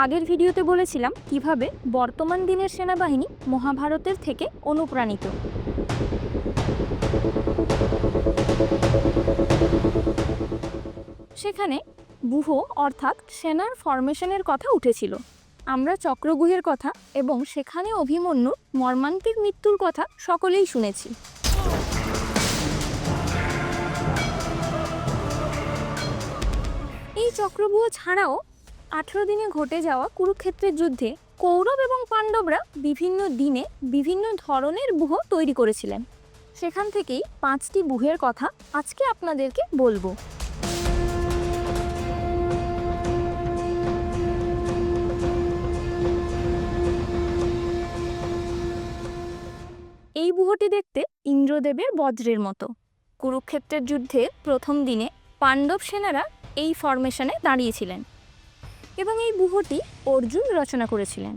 আগের ভিডিওতে বলেছিলাম কিভাবে বর্তমান দিনের সেনাবাহিনী মহাভারতের থেকে অনুপ্রাণিত। সেখানে ব্যূহ অর্থাৎ সেনার ফরমেশনের কথা উঠেছিল। আমরা চক্রব্যূহের কথা এবং সেখানে অভিমন্যুর মর্মান্তিক মৃত্যুর কথা সকলেই শুনেছি। এই চক্রব্যূহ ছাড়াও 18 দিনে ঘটে যাওয়া কুরুক্ষেত্রের যুদ্ধে কৌরব এবং পাণ্ডবরা বিভিন্ন দিনে বিভিন্ন ধরনের ব্যূহ তৈরি করেছিলেন। সেখান থেকেই 5টি ব্যূহের কথা আজকে আপনাদেরকে বলবো। এই ব্যূহটি দেখতে ইন্দ্রদেবের বজ্রের মতো। কুরুক্ষেত্রের যুদ্ধে প্রথম দিনে পাণ্ডব সেনারা এই ফরমেশনে দাঁড়িয়েছিলেন এবং এই ব্যূহটি অর্জুন রচনা করেছিলেন।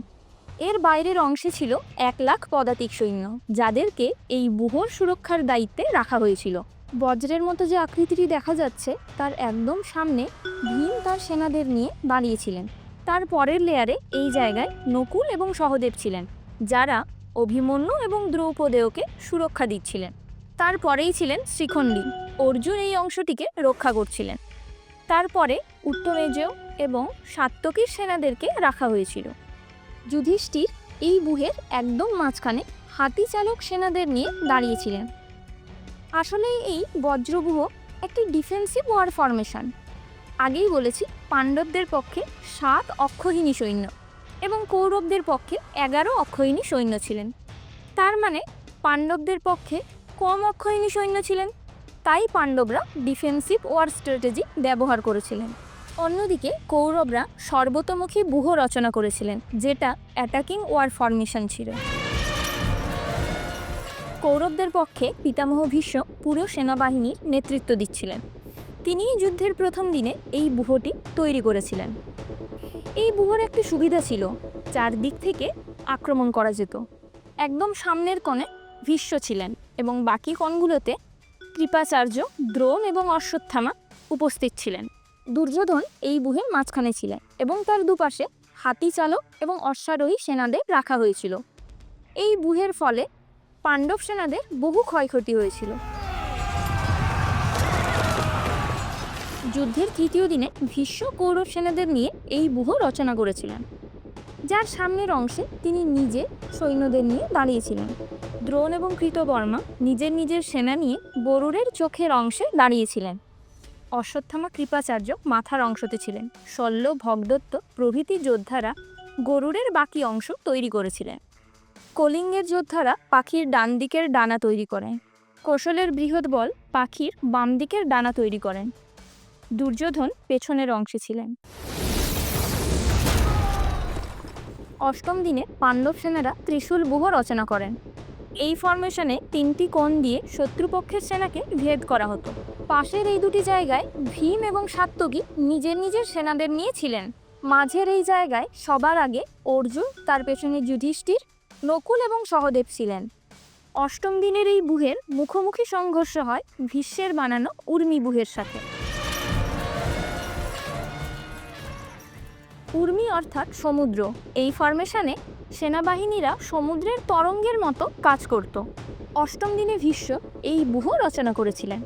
এর বাইরের অংশে ছিল 1,00,000 পদাতিক সৈন্য, যাদেরকে এই ব্যূহর সুরক্ষার দায়িত্বে রাখা হয়েছিল। বজ্রের মতো যে আকৃতিটি দেখা যাচ্ছে তার একদম সামনে ভীম তার সেনাদের নিয়ে দাঁড়িয়েছিলেন। তার পরের লেয়ারে এই জায়গায় নকুল এবং সহদেব ছিলেন, যারা অভিমন্যু এবং দ্রৌপদেয়কে সুরক্ষা দিচ্ছিলেন। তারপরেই ছিলেন শ্রীখণ্ডী, অর্জুন এই অংশটিকে রক্ষা করছিলেন। তারপরে উত্তমেজয় এবং সাত্যকীর সেনাদেরকে রাখা হয়েছিল। যুধিষ্ঠির এই ব্যূহের একদম মাঝখানে হাতি চালক সেনাদের নিয়ে দাঁড়িয়েছিলেন। আসলে এই বজ্রব্যূহ একটি ডিফেন্সিভ ওয়ার ফরমেশন। আগেই বলেছি, পাণ্ডবদের পক্ষে 7 অক্ষৌহিণী সৈন্য এবং কৌরবদের পক্ষে 11 অক্ষৌহিণী সৈন্য ছিলেন। তার মানে পাণ্ডবদের পক্ষে কম অক্ষৌহিণী সৈন্য ছিলেন, তাই পাণ্ডবরা ডিফেন্সিভ ওয়ার স্ট্র্যাটেজি ব্যবহার করেছিলেন। অন্যদিকে কৌরবরা সর্বতোমুখী ব্যূহ রচনা করেছিলেন, যেটা অ্যাটাকিং ওয়ার ফরমেশন ছিল। কৌরবদের পক্ষে পিতামহ ভীষ্ম পুরো সেনাবাহিনীর নেতৃত্ব দিচ্ছিলেন। তিনি যুদ্ধের প্রথম দিনে এই ব্যূহটি তৈরি করেছিলেন। এই ব্যূহর একটি সুবিধা ছিল, চারদিক থেকে আক্রমণ করা যেত। একদম সামনের কোণে ভীষ্ম ছিলেন এবং বাকি কোণগুলোতে কৃপাচার্য, দ্রোণ এবং অশ্বত্থামা উপস্থিত ছিলেন। দুর্যোধন এই ব্যূহের মাঝখানে ছিলেন এবং তার দুপাশে হাতি চালক এবং অশ্বারোহী সেনাদের রাখা হয়েছিল। এই ব্যূহের ফলে পাণ্ডব সেনাদের বহু ক্ষয়ক্ষতি হয়েছিল। যুদ্ধের তৃতীয় দিনে ভীষ্ম কৌরব সেনাদের নিয়ে এই ব্যূহ রচনা করেছিলেন, যার সামনের অংশে তিনি নিজে সৈন্যদের নিয়ে দাঁড়িয়েছিলেন। দ্রোণ এবং কৃতবর্মা নিজের নিজের সেনা নিয়ে গরুড়ের চোখের অংশে দাঁড়িয়েছিলেন। অশ্বত্থামা কৃপাচার্য মাথার অংশতে ছিলেন। শল্য, ভগদত্ত প্রভৃতি যোদ্ধারা গরুড়ের বাকি অংশ তৈরি করেছিলেন। কলিঙ্গের যোদ্ধারা পাখির ডান দিকের ডানা তৈরি করেন। কৌশলের বৃহৎ বল পাখির বাম দিকের ডানা তৈরি করেন। দুর্যোধন পেছনের অংশে ছিলেন। অষ্টম দিনে পাণ্ডব সেনারা ত্রিশূল ব্যূহ রচনা করেন। এই ফরমেশনে 3টি কোণ দিয়ে শত্রুপক্ষের সেনাকে ভেদ করা হতো। পাশের এই দুটি জায়গায় ভীম এবং সাত্যকী নিজের নিজের সেনাদের নিয়ে ছিলেন। মাঝের এই জায়গায় সবার আগে অর্জুন, তার পেছনে যুধিষ্ঠির, নকুল এবং সহদেব ছিলেন। অষ্টম দিনের এই ব্যূহের মুখোমুখি সংঘর্ষ হয় ভীষ্মের বানানো উর্মি ব্যূহের সাথে। উর্মি অর্থাৎ সমুদ্র। এই ফরমেশনে সেনাবাহিনীরা সমুদ্রের তরঙ্গের মতো কাজ করত। অষ্টম দিনে ভীষ্ম এই ব্যূহ রচনা করেছিলেন।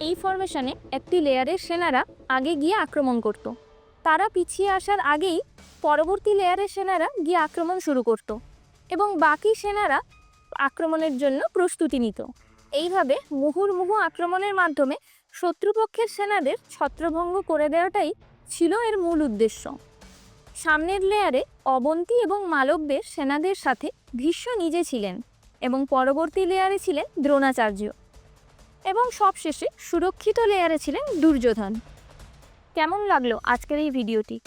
এই ফরমেশনে একটি লেয়ারের সেনারা আগে গিয়ে আক্রমণ করত। তারা পিছিয়ে আসার আগেই পরবর্তী লেয়ারের সেনারা গিয়ে আক্রমণ শুরু করত এবং বাকি সেনারা আক্রমণের জন্য প্রস্তুতি নিত। এইভাবে মুহুর্মুহু আক্রমণের মাধ্যমে শত্রুপক্ষের সেনাদের ছত্রভঙ্গ করে দেওয়াটাই ছিল এর মূল উদ্দেশ্য। সামনের লেয়ারে অবন্তী এবং মালব্যের সেনাদের সাথে ভীষ্ম নিজে ছিলেন এবং পরবর্তী লেয়ারে ছিলেন দ্রোণাচার্য এবং সবশেষে সুরক্ষিত লেয়ারে ছিলেন দুর্যোধন। কেমন লাগলো আজকের এই ভিডিওটি?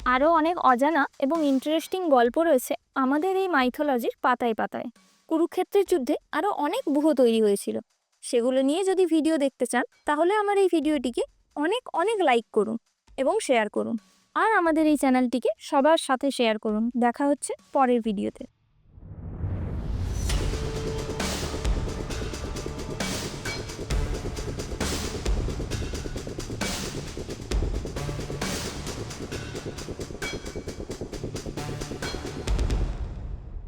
আরও অনেক অজানা এবং ইন্টারেস্টিং গল্প রয়েছে আমাদের এই মাইথোলজির পাতায় পাতায়। কুরুক্ষেত্রের যুদ্ধে আরও অনেক ব্যূহ তৈরি হয়েছিল। সেগুলো নিয়ে যদি ভিডিও দেখতে চান তাহলে আমার এই ভিডিওটিকে অনেক অনেক লাইক করুন এবং শেয়ার করুন, আর আমাদের এই চ্যানেলটিকে সবার সাথে শেয়ার করুন। দেখা হচ্ছে পরের ভিডিওতে।